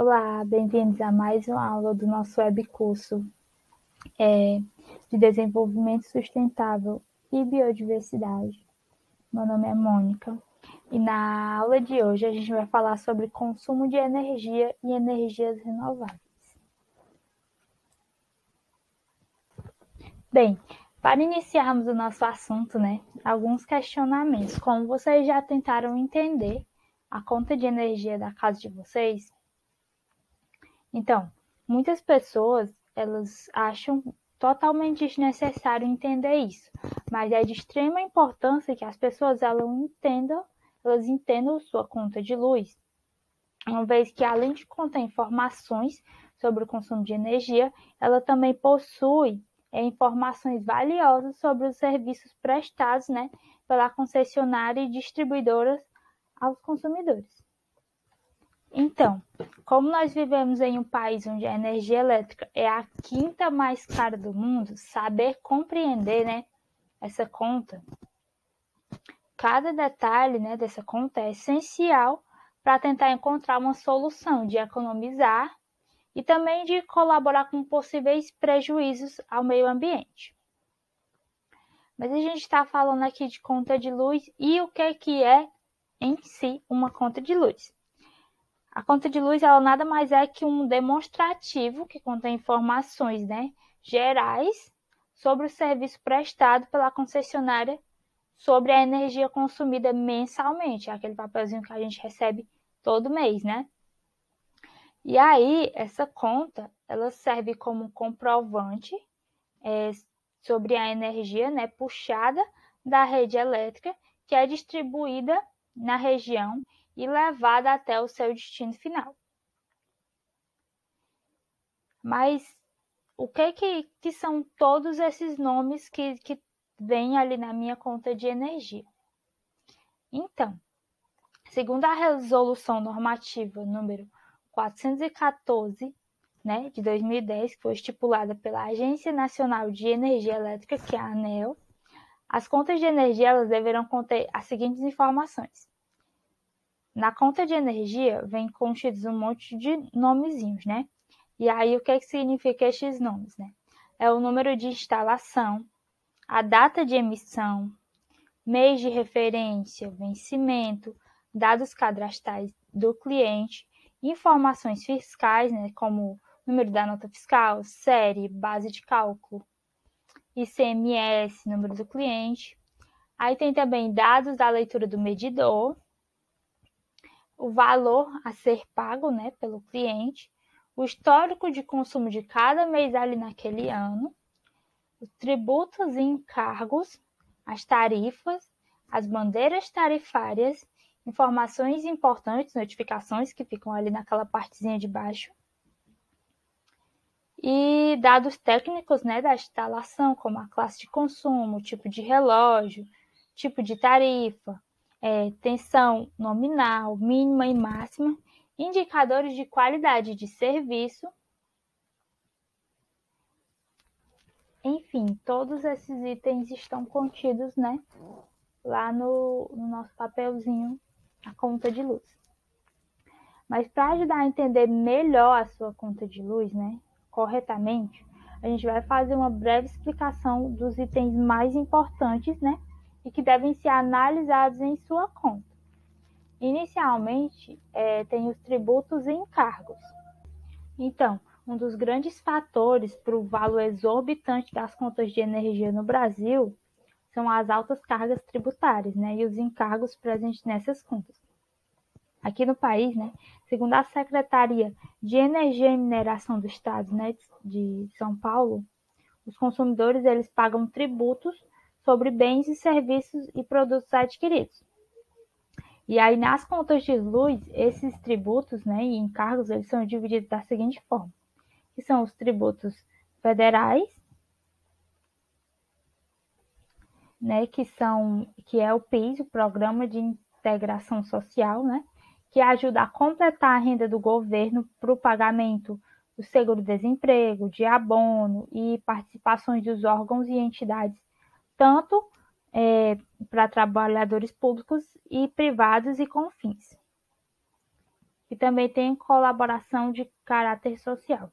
Olá, bem-vindos a mais uma aula do nosso webcurso de Desenvolvimento Sustentável e Biodiversidade. Meu nome é Mônica e na aula de hoje a gente vai falar sobre consumo de energia e energias renováveis. Bem, para iniciarmos o nosso assunto, alguns questionamentos. Como vocês já tentaram entender a conta de energia da casa de vocês? Então, muitas pessoas, elas acham totalmente desnecessário entender isso, mas é de extrema importância que as pessoas elas entendam sua conta de luz, uma vez que além de conter informações sobre o consumo de energia, ela também possui informações valiosas sobre os serviços prestados, pela concessionária e distribuidoras aos consumidores. Então, como nós vivemos em um país onde a energia elétrica é a quinta mais cara do mundo, saber compreender, essa conta, cada detalhe, dessa conta é essencial para tentar encontrar uma solução de economizar e também de colaborar com possíveis prejuízos ao meio ambiente. Mas a gente está falando aqui de conta de luz e o que é em si uma conta de luz. A conta de luz, ela nada mais é que um demonstrativo que contém informações, gerais sobre o serviço prestado pela concessionária sobre a energia consumida mensalmente, aquele papelzinho que a gente recebe todo mês, E aí, essa conta, ela serve como comprovante sobre a energia, puxada da rede elétrica, que é distribuída na região e levada até o seu destino final. Mas o que são todos esses nomes que vêm ali na minha conta de energia? Então, segundo a resolução normativa número 414, de 2010, que foi estipulada pela Agência Nacional de Energia Elétrica, que é a ANEEL, as contas de energia elas deverão conter as seguintes informações. Na conta de energia vem contidos um monte de nomezinhos, E aí o que significa estes nomes, É o número de instalação, a data de emissão, mês de referência, vencimento, dados cadastrais do cliente, informações fiscais, como número da nota fiscal, série, base de cálculo, ICMS, número do cliente. Aí tem também dados da leitura do medidor, o valor a ser pago, pelo cliente, o histórico de consumo de cada mês ali naquele ano, os tributos e encargos, as tarifas, as bandeiras tarifárias, informações importantes, notificações que ficam ali naquela partezinha de baixo, e dados técnicos, da instalação, como a classe de consumo, tipo de relógio, tipo de tarifa, tensão nominal, mínima e máxima, indicadores de qualidade de serviço. Enfim, todos esses itens estão contidos, lá no nosso papelzinho, a conta de luz. Mas para ajudar a entender melhor a sua conta de luz, corretamente, a gente vai fazer uma breve explicação dos itens mais importantes, e que devem ser analisados em sua conta. Inicialmente, tem os tributos e encargos. Então, um dos grandes fatores para o valor exorbitante das contas de energia no Brasil são as altas cargas tributárias, e os encargos presentes nessas contas. Aqui no país, segundo a Secretaria de Energia e Mineração do Estado, de São Paulo, os consumidores eles pagam tributos sobre bens e serviços e produtos adquiridos. E aí, nas contas de luz, esses tributos e encargos eles são divididos da seguinte forma, que são os tributos federais, que é o PIS, o Programa de Integração Social, que ajuda a completar a renda do governo para o pagamento do seguro-desemprego, de abono e participações dos órgãos e entidades, tanto para trabalhadores públicos e privados e com fins. e também tem colaboração de caráter social.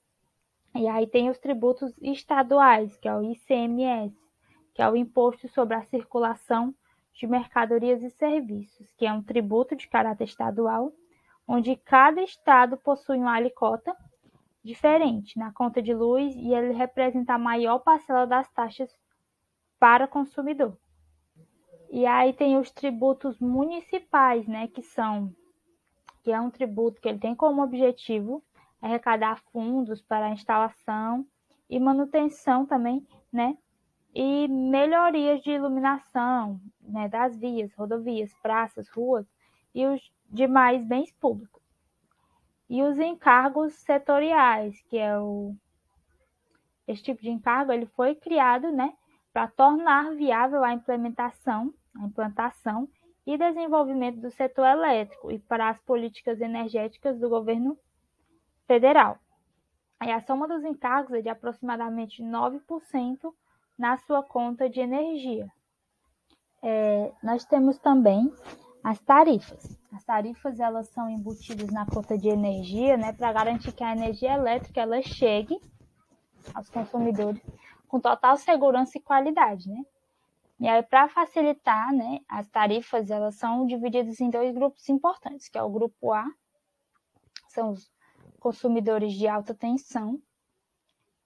E aí tem os tributos estaduais, que é o ICMS, que é o Imposto sobre a Circulação de Mercadorias e Serviços, que é um tributo de caráter estadual, onde cada estado possui uma alíquota diferente na conta de luz e ele representa a maior parcela das taxas para o consumidor. E aí tem os tributos municipais, né, que é um tributo que ele tem como objetivo arrecadar fundos para a instalação e manutenção também, né, e melhorias de iluminação, né, das vias, rodovias, praças, ruas e os demais bens públicos. E os encargos setoriais, que é esse tipo de encargo, ele foi criado, né, para tornar viável a implantação e desenvolvimento do setor elétrico e para as políticas energéticas do governo federal. E a soma dos encargos é de aproximadamente 9% na sua conta de energia. Nós temos também as tarifas. As tarifas elas são embutidas na conta de energia, né, para garantir que a energia elétrica ela chegue aos consumidores com total segurança e qualidade, né? E aí, para facilitar, né, as tarifas elas são divididas em dois grupos importantes, que é o grupo A, são os consumidores de alta tensão,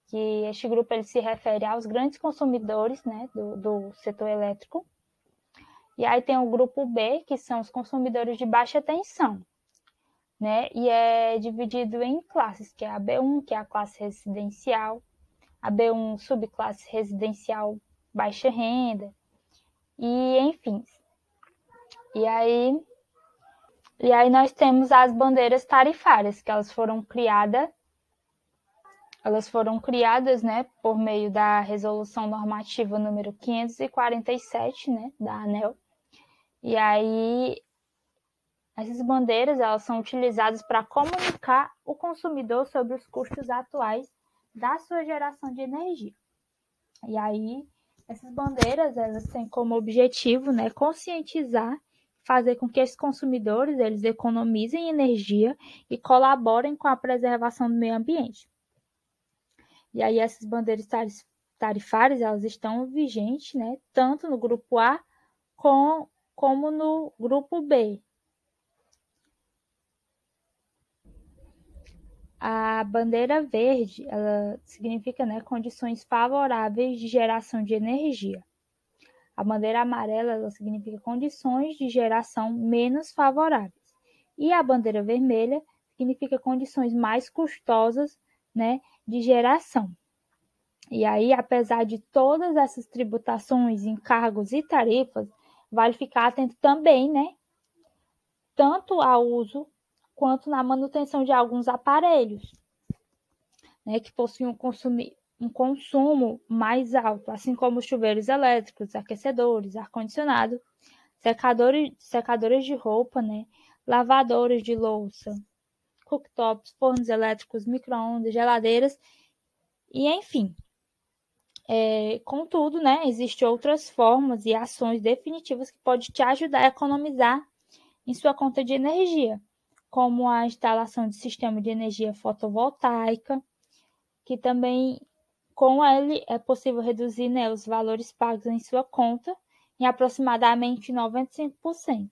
que este grupo ele se refere aos grandes consumidores, né, do setor elétrico. E aí tem o grupo B, que são os consumidores de baixa tensão, né, e é dividido em classes, que é a B1, que é a classe residencial, a B1 subclasse residencial baixa renda, e enfim. E aí nós temos as bandeiras tarifárias, que elas foram criadas, né, por meio da resolução normativa número 547, né, da ANEEL. E aí essas bandeiras elas são utilizadas para comunicar o consumidor sobre os custos atuais da sua geração de energia. E aí essas bandeiras elas têm como objetivo, né, conscientizar, fazer com que esses consumidores eles economizem energia e colaborem com a preservação do meio ambiente. E aí essas bandeiras tarifárias elas estão vigentes, né, tanto no grupo A como no grupo B. A bandeira verde, ela significa, né, condições favoráveis de geração de energia. A bandeira amarela, ela significa condições de geração menos favoráveis. E a bandeira vermelha significa condições mais custosas, né, de geração. E aí, apesar de todas essas tributações, encargos e tarifas, vale ficar atento também, né, tanto ao uso quanto na manutenção de alguns aparelhos, né, que possuem um consumo mais alto, assim como chuveiros elétricos, aquecedores, ar-condicionado, secadores de roupa, né, lavadores de louça, cooktops, fornos elétricos, micro-ondas, geladeiras, e enfim. Contudo, né, existem outras formas e ações definitivas que podem te ajudar a economizar em sua conta de energia, como a instalação de sistema de energia fotovoltaica, que também com ele é possível reduzir, né, os valores pagos em sua conta em aproximadamente 95%.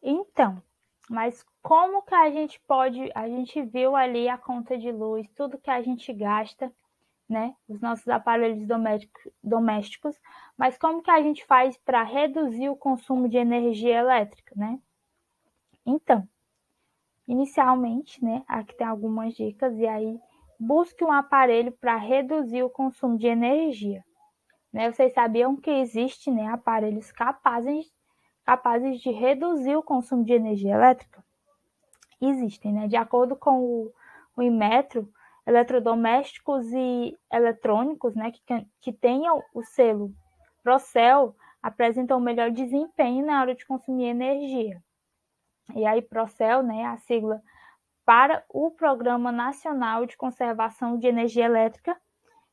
Então, mas como que a gente viu ali a conta de luz, tudo que a gente gasta, né, os nossos aparelhos domésticos, mas como que a gente faz para reduzir o consumo de energia elétrica, né? Então, inicialmente, né, aqui tem algumas dicas, e aí busque um aparelho para reduzir o consumo de energia. Né? Vocês sabiam que existe, né, aparelhos capazes de reduzir o consumo de energia elétrica? Existem, né? De acordo com o Inmetro, eletrodomésticos e eletrônicos, né, que tenham o selo Procel apresentam melhor desempenho na hora de consumir energia. E aí, Procel, né, a sigla para o Programa Nacional de Conservação de Energia Elétrica,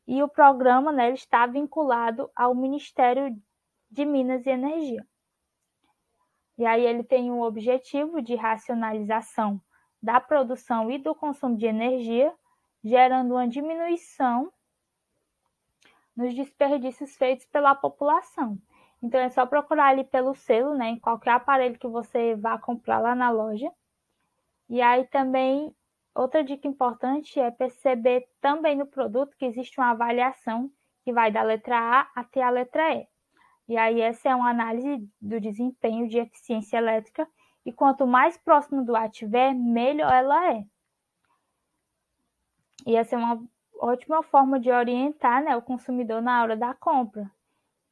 e o programa, né, ele está vinculado ao Ministério de Minas e Energia. E aí ele tem um objetivo de racionalização da produção e do consumo de energia, gerando uma diminuição nos desperdícios feitos pela população. Então é só procurar ali pelo selo, né, em qualquer aparelho que você vá comprar lá na loja. E aí também outra dica importante é perceber também no produto que existe uma avaliação que vai da letra A até a letra E. E aí essa é uma análise do desempenho de eficiência elétrica e quanto mais próximo do A tiver, melhor ela é. E essa é uma ótima forma de orientar, né, o consumidor na hora da compra.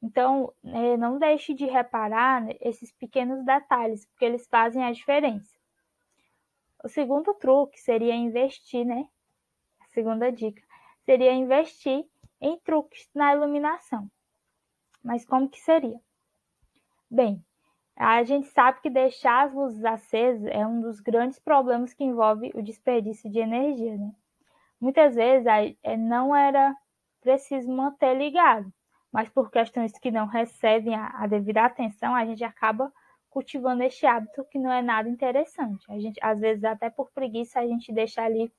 Então, não deixe de reparar esses pequenos detalhes, porque eles fazem a diferença. O segundo truque seria investir, né? A segunda dica seria investir em truques na iluminação. Mas como que seria? Bem, a gente sabe que deixar as luzes acesas é um dos grandes problemas que envolve o desperdício de energia, né? Muitas vezes não era preciso manter ligado, mas por questões que não recebem a devida atenção, a gente acaba cultivando este hábito que não é nada interessante. A gente, às vezes, até por preguiça, a gente deixa ali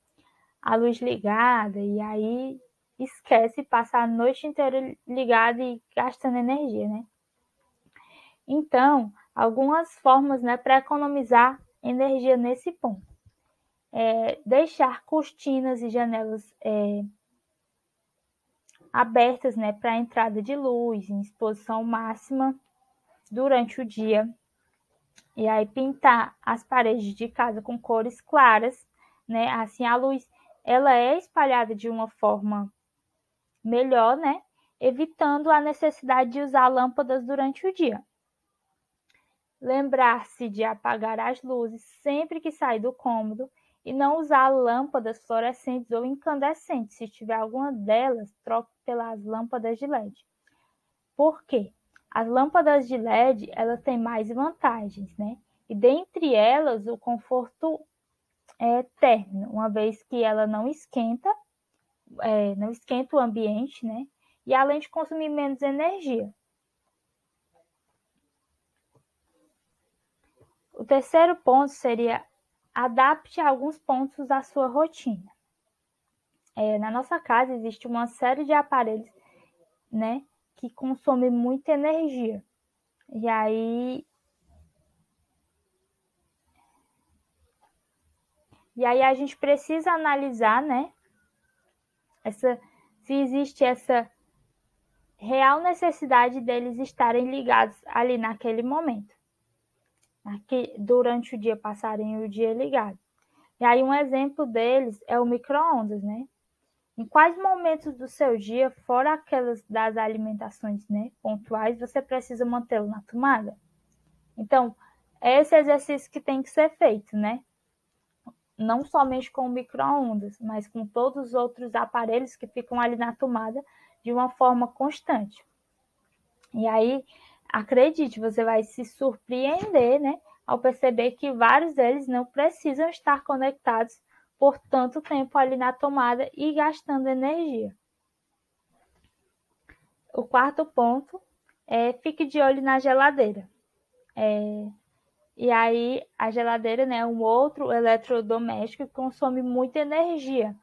a luz ligada e aí esquece passar a noite inteira ligado e gastando energia, né? Então, algumas formas, né, para economizar energia nesse ponto. Deixar cortinas e janelas abertas, né, para a entrada de luz em exposição máxima durante o dia. E aí pintar as paredes de casa com cores claras, né? Assim a luz ela é espalhada de uma forma melhor, né? Evitando a necessidade de usar lâmpadas durante o dia. Lembrar-se de apagar as luzes sempre que sair do cômodo e não usar lâmpadas fluorescentes ou incandescentes. Se tiver alguma delas, troque pelas lâmpadas de LED. Por quê? As lâmpadas de LED, elas têm mais vantagens, né? E dentre elas, o conforto térmico, uma vez que ela não esquenta o ambiente, né? E além de consumir menos energia. O terceiro ponto seria adapte alguns pontos à sua rotina. Na nossa casa existe uma série de aparelhos, né, que consomem muita energia. E aí a gente precisa analisar, né, se existe essa real necessidade deles estarem ligados ali naquele momento. Durante o dia passarem o dia ligado. E aí um exemplo deles é o micro-ondas, né? Em quais momentos do seu dia, fora aquelas das alimentações, né, pontuais, você precisa mantê-lo na tomada? Então, é esse exercício que tem que ser feito, né? Não somente com o micro-ondas, mas com todos os outros aparelhos que ficam ali na tomada de uma forma constante. E aí, acredite, você vai se surpreender, né, ao perceber que vários deles não precisam estar conectados por tanto tempo ali na tomada e gastando energia. O quarto ponto é fique de olho na geladeira. E aí, a geladeira, né, é um outro eletrodoméstico que consome muita energia,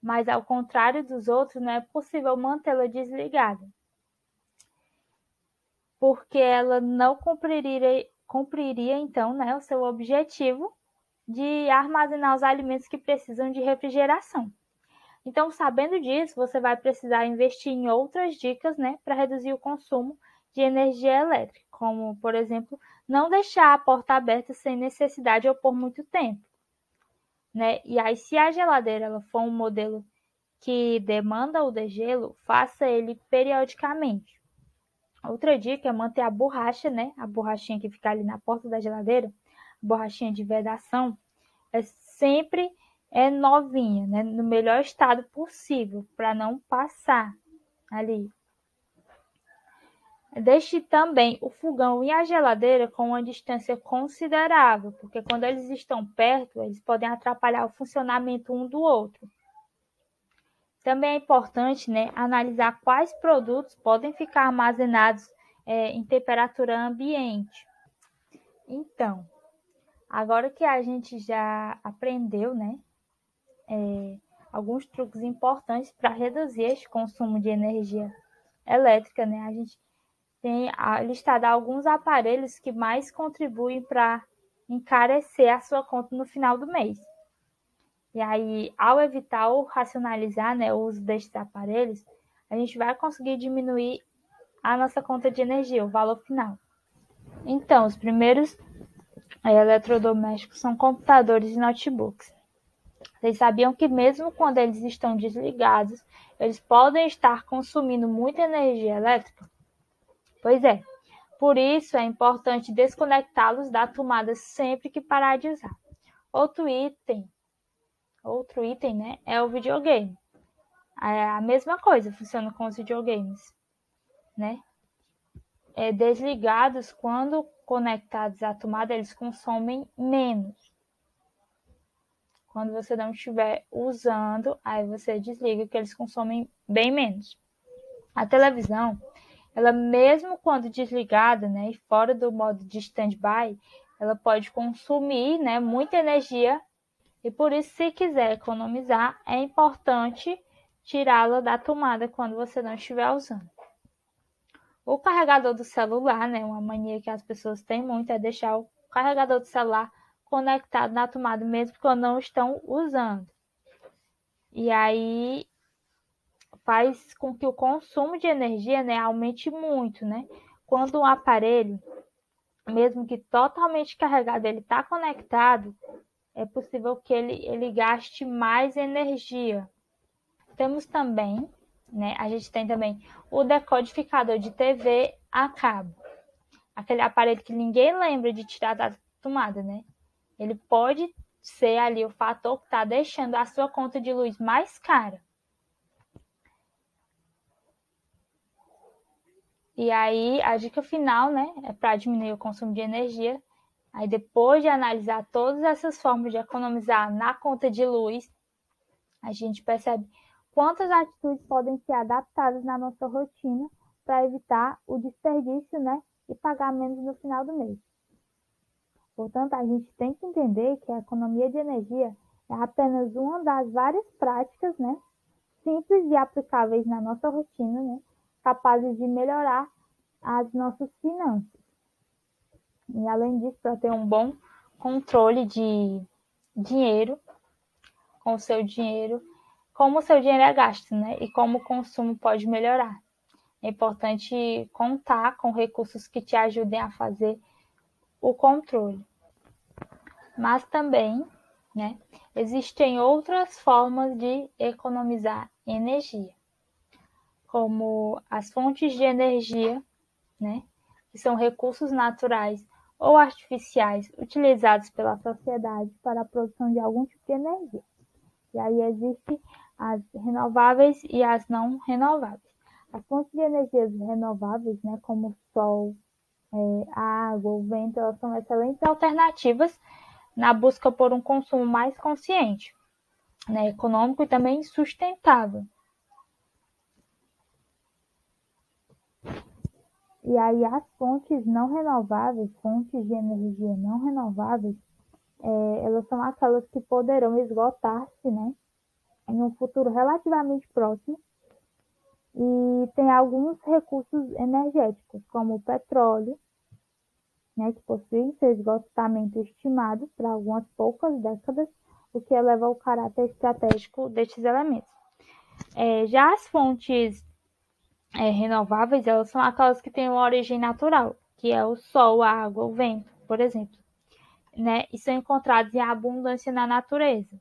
mas ao contrário dos outros, não é possível mantê-la desligada, porque ela não cumpriria então, né, o seu objetivo de armazenar os alimentos que precisam de refrigeração. Então, sabendo disso, você vai precisar investir em outras dicas, né, para reduzir o consumo de energia elétrica, como, por exemplo, não deixar a porta aberta sem necessidade ou por muito tempo, né? E aí, se a geladeira ela for um modelo que demanda o degelo, faça ele periodicamente. Outra dica é manter a borracha, né? A borrachinha que fica ali na porta da geladeira, borrachinha de vedação, sempre novinha, né? No melhor estado possível, para não passar ali. Deixe também o fogão e a geladeira com uma distância considerável, porque quando eles estão perto, eles podem atrapalhar o funcionamento um do outro. Também é importante, né, analisar quais produtos podem ficar armazenados em temperatura ambiente. Então, agora que a gente já aprendeu, né, alguns truques importantes para reduzir este consumo de energia elétrica, né, a gente tem listado alguns aparelhos que mais contribuem para encarecer a sua conta no final do mês. E aí, ao evitar ou racionalizar, né, o uso destes aparelhos, a gente vai conseguir diminuir a nossa conta de energia, o valor final. Então, os primeiros eletrodomésticos são computadores e notebooks. Vocês sabiam que mesmo quando eles estão desligados, eles podem estar consumindo muita energia elétrica? Pois é. Por isso é importante desconectá-los da tomada sempre que parar de usar. Outro item, né, é o videogame. É a mesma coisa funciona com os videogames, né? Desligados, quando conectados à tomada, eles consomem menos. Quando você não estiver usando, aí você desliga, que eles consomem bem menos. A televisão, ela mesmo quando desligada, né, e fora do modo de standby, ela pode consumir, né, muita energia, e por isso, se quiser economizar, é importante tirá-la da tomada quando você não estiver usando. O carregador do celular, né, uma mania que as pessoas têm muito é deixar o carregador do celular conectado na tomada mesmo quando não estão usando. E aí faz com que o consumo de energia, né, aumente muito, né? Quando um aparelho, mesmo que totalmente carregado, ele está conectado, é possível que ele gaste mais energia. Temos também, né, a gente tem também o decodificador de TV a cabo. Aquele aparelho que ninguém lembra de tirar da tomada, né? Ele pode ser ali o fator que está deixando a sua conta de luz mais cara. E aí, a dica final, né, é para diminuir o consumo de energia. Aí, depois de analisar todas essas formas de economizar na conta de luz, a gente percebe quantas atitudes podem ser adaptadas na nossa rotina para evitar o desperdício, né, e pagar menos no final do mês. Portanto, a gente tem que entender que a economia de energia é apenas uma das várias práticas, né, simples e aplicáveis na nossa rotina, né, capazes de melhorar as nossas finanças. E além disso, para ter um bom controle de dinheiro, com o seu dinheiro, como o seu dinheiro é gasto, né, e como o consumo pode melhorar. É importante contar com recursos que te ajudem a fazer o controle. Mas também, né, existem outras formas de economizar energia, como as fontes de energia, né, que são recursos naturais ou artificiais utilizados pela sociedade para a produção de algum tipo de energia. E aí existem as renováveis e as não renováveis. As fontes de energias renováveis, né, como o sol, a água, o vento, elas são excelentes alternativas na busca por um consumo mais consciente, né, econômico e também sustentável. E aí as fontes não renováveis, fontes de energia não renováveis, elas são aquelas que poderão esgotar-se, né, em um futuro relativamente próximo, e tem alguns recursos energéticos, como o petróleo, né, que possuem seu esgotamento estimado para algumas poucas décadas, o que eleva o caráter estratégico destes elementos. Já as fontes renováveis, elas são aquelas que têm uma origem natural, que é o sol, a água, o vento, por exemplo, né, e são encontrados em abundância na natureza,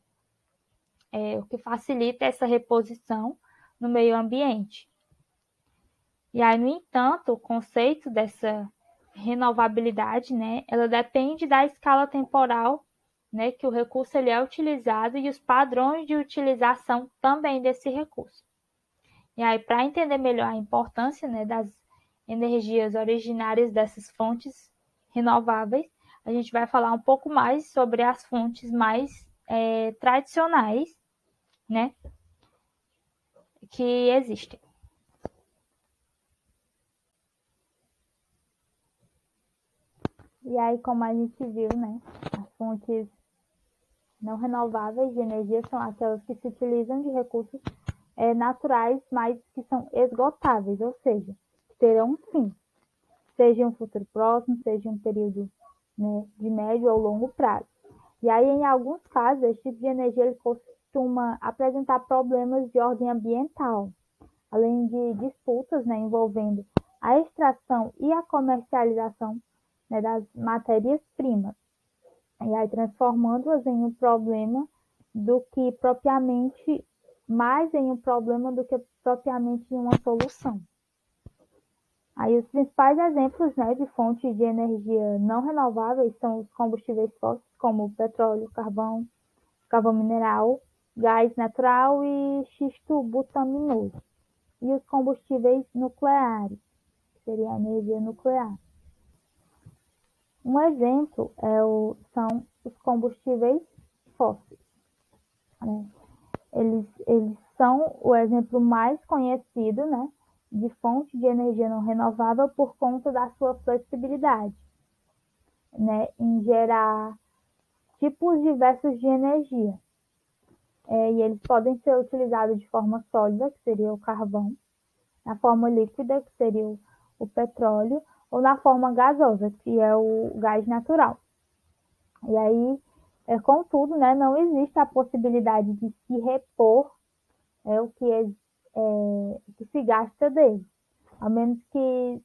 o que facilita essa reposição no meio ambiente. E aí, no entanto, o conceito dessa renovabilidade, né, ela depende da escala temporal, né, que o recurso ele é utilizado e os padrões de utilização também desse recurso. E aí, para entender melhor a importância, né, das energias originárias dessas fontes renováveis, a gente vai falar um pouco mais sobre as fontes mais tradicionais, né, que existem. E aí, como a gente viu, né, as fontes não renováveis de energia são aquelas que se utilizam de recursos naturais, mas que são esgotáveis, ou seja, terão um fim, seja em um futuro próximo, seja em um período, né, de médio ou longo prazo. E aí, em alguns casos, esse tipo de energia ele costuma apresentar problemas de ordem ambiental, além de disputas, né, envolvendo a extração e a comercialização, né, das matérias-primas, e aí transformando-as em um problema do que propriamente, mais em um problema do que propriamente em uma solução. Aí os principais exemplos, né, de fontes de energia não renováveis são os combustíveis fósseis, como o petróleo, carvão, carvão mineral, gás natural e xisto butaminoso. E os combustíveis nucleares, que seria a energia nuclear. Um exemplo são os combustíveis fósseis, né? Eles são o exemplo mais conhecido, né, de fonte de energia não renovável por conta da sua flexibilidade, né, em gerar tipos diversos de energia. E eles podem ser utilizados de forma sólida, que seria o carvão, na forma líquida, que seria o petróleo, ou na forma gasosa, que é o gás natural. E aí, contudo, né, não existe a possibilidade de se repor o que se gasta dele, a menos que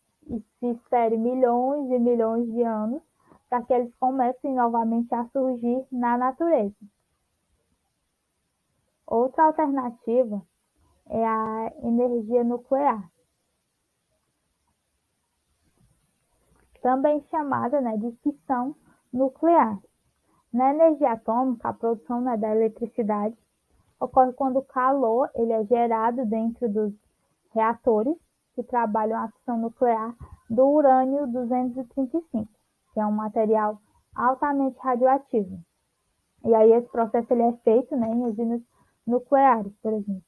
se espere milhões e milhões de anos para que eles comecem novamente a surgir na natureza. Outra alternativa é a energia nuclear, também chamada, né, de fissão nuclear. Na energia atômica, a produção, né, da eletricidade ocorre quando o calor ele é gerado dentro dos reatores que trabalham a fissão nuclear do urânio 235, que é um material altamente radioativo. E aí esse processo ele é feito, né, em usinas nucleares, por exemplo.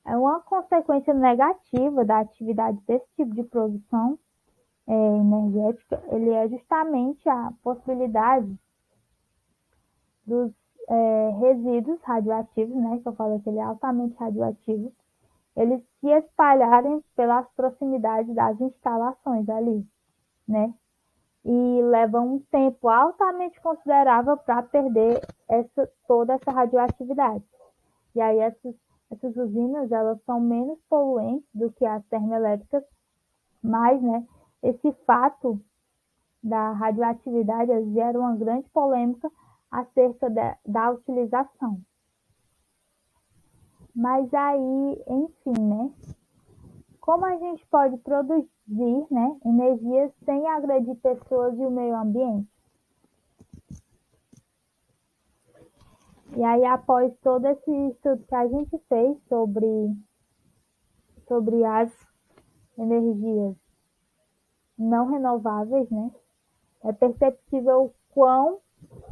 Uma consequência negativa da atividade desse tipo de produção energética, ele é justamente a possibilidade dos resíduos radioativos, né, que eu falo que ele é altamente radioativo, eles se espalharem pelas proximidades das instalações ali, né, e levam um tempo altamente considerável para perder toda essa radioatividade. E aí essas usinas, elas são menos poluentes do que as termoelétricas, mas, né, esse fato da radioatividade gera uma grande polêmica acerca da utilização. Mas aí, enfim, né? Como a gente pode produzir, né, energia sem agredir pessoas e o meio ambiente? E aí, após todo esse estudo que a gente fez sobre as energias não renováveis, né, é perceptível o quão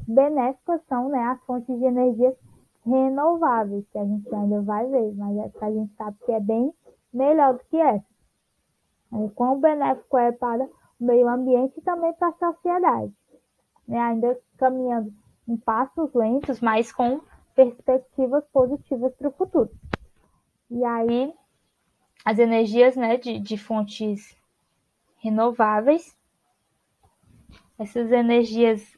benéficas são, né, as fontes de energia renováveis, que a gente ainda vai ver, mas a gente sabe que é bem melhor do que essa. O quão benéfico é para o meio ambiente e também para a sociedade, né, ainda caminhando em passos lentos, mas com perspectivas positivas para o futuro. E aí, as energias, né, de fontes renováveis, essas energias,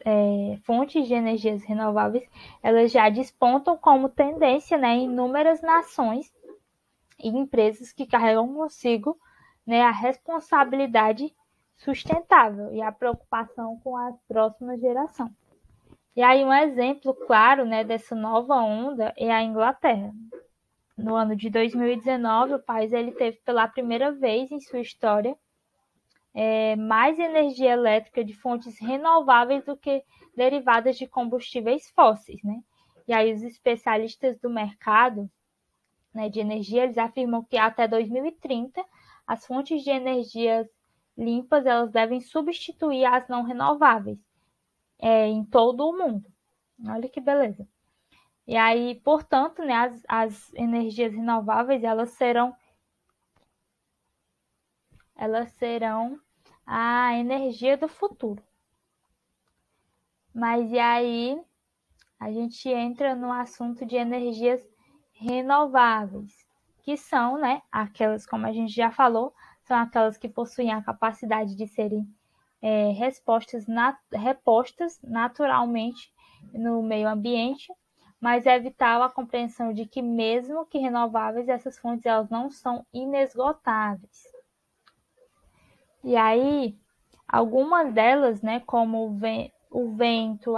fontes de energias renováveis, elas já despontam como tendência, né, em inúmeras nações e empresas que carregam consigo, né, a responsabilidade sustentável e a preocupação com a próxima geração. E aí um exemplo claro, né, dessa nova onda é a Inglaterra. No ano de 2019, o país ele teve pela primeira vez em sua história mais energia elétrica de fontes renováveis do que derivadas de combustíveis fósseis, né? E aí os especialistas do mercado, né, de energia, eles afirmam que até 2030 as fontes de energias limpas elas devem substituir as não renováveis em todo o mundo. Olha que beleza. E aí, portanto, né, as energias renováveis elas serão a energia do futuro. Mas e aí a gente entra no assunto de energias renováveis, que são, né, aquelas, como a gente já falou, são aquelas que possuem a capacidade de serem repostas naturalmente no meio ambiente, mas é vital a compreensão de que mesmo que renováveis, essas fontes elas não são inesgotáveis. E aí, algumas delas, né, como o vento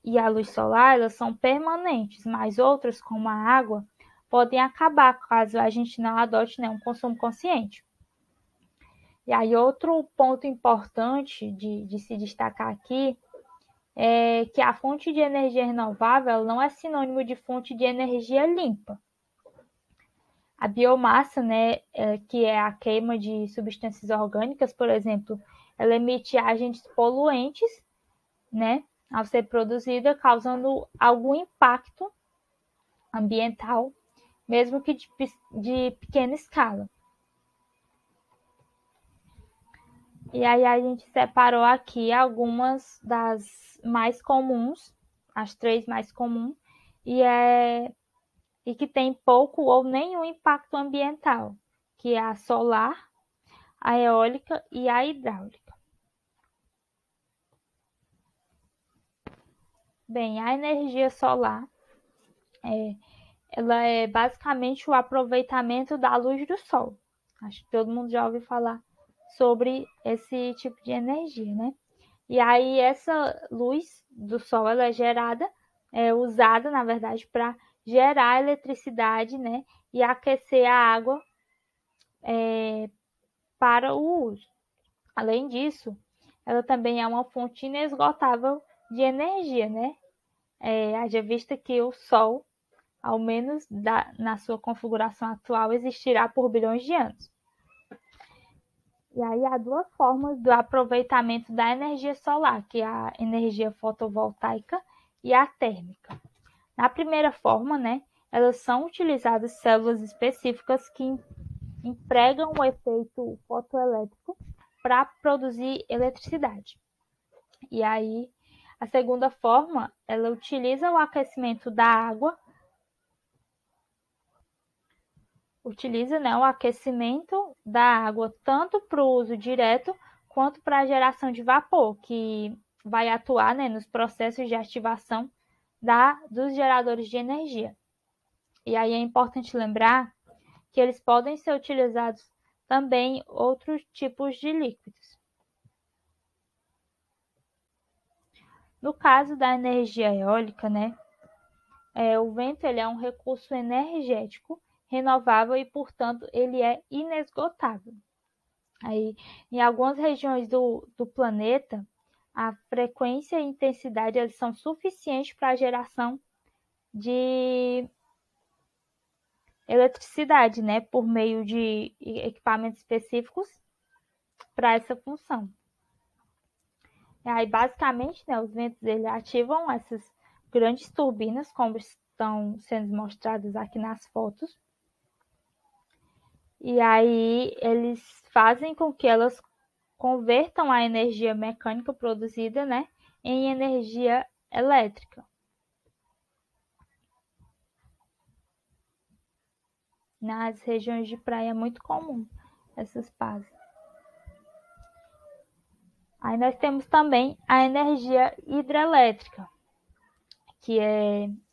e a luz solar, elas são permanentes, mas outras, como a água, podem acabar caso a gente não adote, né, um consumo consciente. E aí, outro ponto importante de se destacar aqui é que a fonte de energia renovável não é sinônimo de fonte de energia limpa. A biomassa, né, que é a queima de substâncias orgânicas, por exemplo, ela emite agentes poluentes, né, ao ser produzida, causando algum impacto ambiental, mesmo que de pequena escala. E aí a gente separou aqui algumas das mais comuns, as 3 mais comuns, e que tem pouco ou nenhum impacto ambiental, que é a solar, a eólica e a hidráulica. Bem, a energia solar, ela é basicamente o aproveitamento da luz do sol. Acho que todo mundo já ouviu falar sobre esse tipo de energia, né? E aí essa luz do sol ela é gerada, usada na verdade para gerar eletricidade, né? E aquecer a água para o uso. Além disso, ela também é uma fonte inesgotável de energia, né? Haja vista que o Sol, ao menos na sua configuração atual, existirá por bilhões de anos. E aí há 2 formas do aproveitamento da energia solar, que é a energia fotovoltaica e a térmica. Na primeira forma, né, elas são utilizadas células específicas que empregam o efeito fotoelétrico para produzir eletricidade. E aí, a segunda forma, ela utiliza o aquecimento da água, o aquecimento da água tanto para o uso direto quanto para a geração de vapor, que vai atuar, né, nos processos de ativação dos geradores de energia. E aí é importante lembrar que eles podem ser utilizados também outros tipos de líquidos. No caso da energia eólica, né, o vento ele é um recurso energético renovável e, portanto, ele é inesgotável. Aí, em algumas regiões do planeta, a frequência e intensidade eles são suficientes para a geração de eletricidade, né, por meio de equipamentos específicos para essa função. E aí, basicamente, né, os ventos eles ativam essas grandes turbinas, como estão sendo mostradas aqui nas fotos. E aí, eles fazem com que elas convertam a energia mecânica produzida, né, em energia elétrica. Nas regiões de praia é muito comum essas pás. Aí nós temos também a energia hidrelétrica, que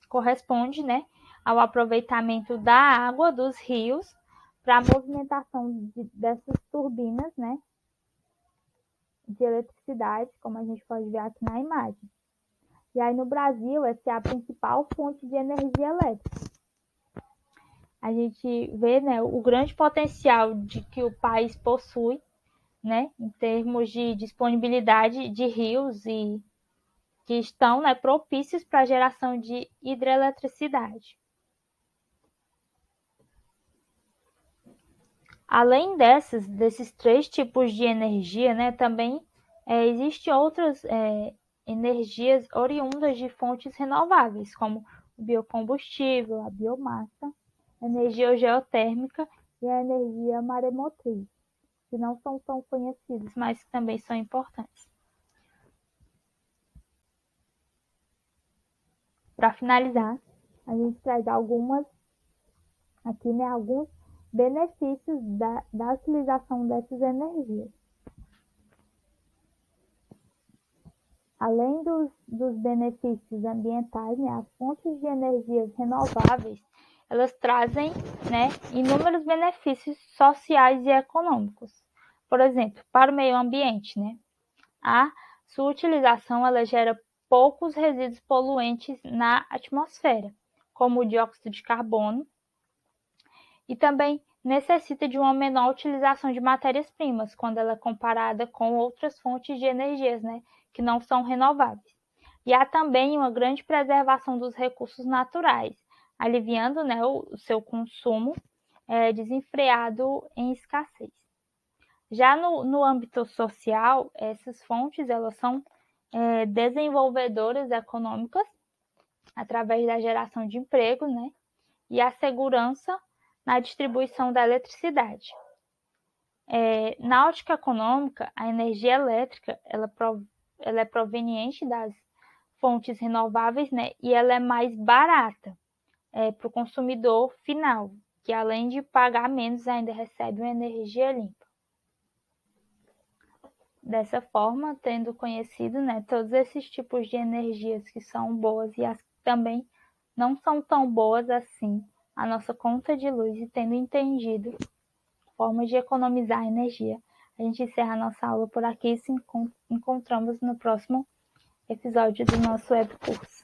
corresponde, né, ao aproveitamento da água dos rios para a movimentação dessas turbinas, né, de eletricidade, como a gente pode ver aqui na imagem. E aí no Brasil, essa é a principal fonte de energia elétrica. A gente vê, né, o grande potencial de que o país possui, né, em termos de disponibilidade de rios e que estão, né, propícios para a geração de hidroeletricidade. Além desses 3 tipos de energia, né, também existem outras energias oriundas de fontes renováveis, como o biocombustível, a biomassa, a energia geotérmica e a energia maremotriz, que não são tão conhecidas, mas que também são importantes. Para finalizar, a gente traz alguns benefícios da utilização dessas energias. Além dos benefícios ambientais, as fontes de energias renováveis, elas trazem, inúmeros benefícios sociais e econômicos. Por exemplo, para o meio ambiente, a sua utilização ela gera poucos resíduos poluentes na atmosfera, como o dióxido de carbono, e também necessita de uma menor utilização de matérias-primas quando ela é comparada com outras fontes de energias, que não são renováveis. E há também uma grande preservação dos recursos naturais, aliviando o seu consumo desenfreado em escassez. Já no âmbito social, essas fontes elas são desenvolvedoras econômicas através da geração de emprego, e a segurança na distribuição da eletricidade. Na ótica econômica, a energia elétrica ela é proveniente das fontes renováveis, e ela é mais barata para o consumidor final, que além de pagar menos, ainda recebe uma energia limpa. Dessa forma, tendo conhecido todos esses tipos de energias que são boas e as que também não são tão boas assim, a nossa conta de luz, e tendo entendido formas de economizar energia, a gente encerra a nossa aula por aqui e se encontramos no próximo episódio do nosso webcurso.